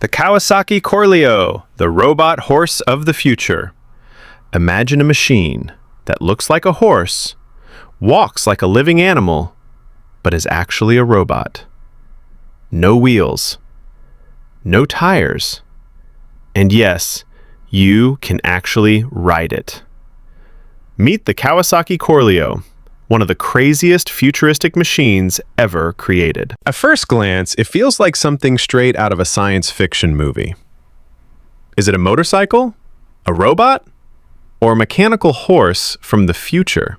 The Kawasaki CORLEO, the robot horse of the future. Imagine a machine that looks like a horse, walks like a living animal, but is actually a robot. No wheels, no tires, and yes, you can actually ride it. Meet the Kawasaki CORLEO, one of the craziest futuristic machines ever created. At first glance, it feels like something straight out of a science fiction movie. Is it a motorcycle, a robot, or a mechanical horse from the future?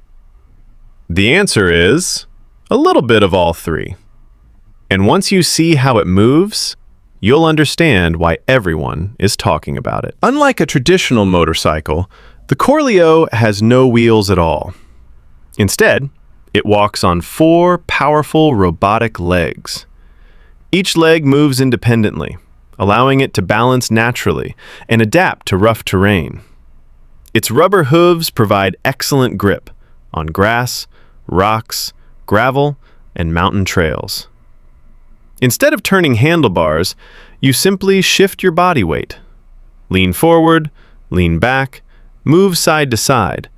The answer is a little bit of all three. And once you see how it moves, you'll understand why everyone is talking about it. Unlike a traditional motorcycle, the CORLEO has no wheels at all. Instead, it walks on 4 powerful robotic legs. Each leg moves independently, allowing it to balance naturally and adapt to rough terrain. Its rubber hooves provide excellent grip on grass, rocks, gravel, and mountain trails. Instead of turning handlebars, you simply shift your body weight. Lean forward, lean back, move side to side,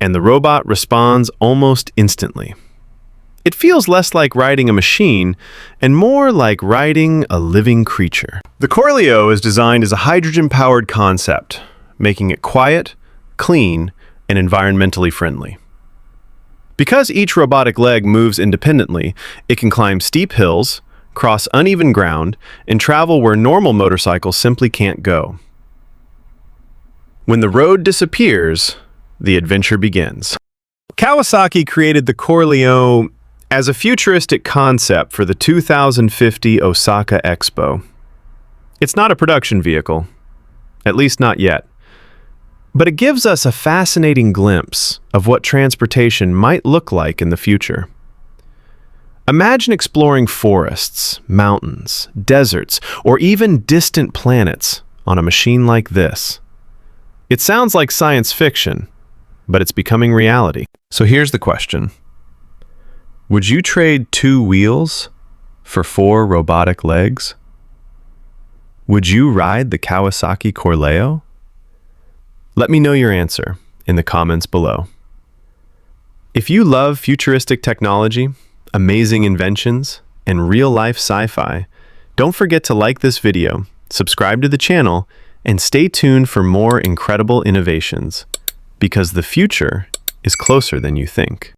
and the robot responds almost instantly. It feels less like riding a machine and more like riding a living creature. The CORLEO is designed as a hydrogen-powered concept, making it quiet, clean, and environmentally friendly. Because each robotic leg moves independently, it can climb steep hills, cross uneven ground, and travel where normal motorcycles simply can't go. When the road disappears, the adventure begins. Kawasaki created the CORLEO as a futuristic concept for the 2050 Osaka Expo. It's not a production vehicle, at least not yet, but it gives us a fascinating glimpse of what transportation might look like in the future. Imagine exploring forests, mountains, deserts, or even distant planets on a machine like this. It sounds like science fiction, but it's becoming reality. So here's the question. Would you trade 2 wheels for 4 robotic legs? Would you ride the Kawasaki CORLEO? Let me know your answer in the comments below. If you love futuristic technology, amazing inventions, and real-life sci-fi, don't forget to like this video, subscribe to the channel, and stay tuned for more incredible innovations, because the future is closer than you think.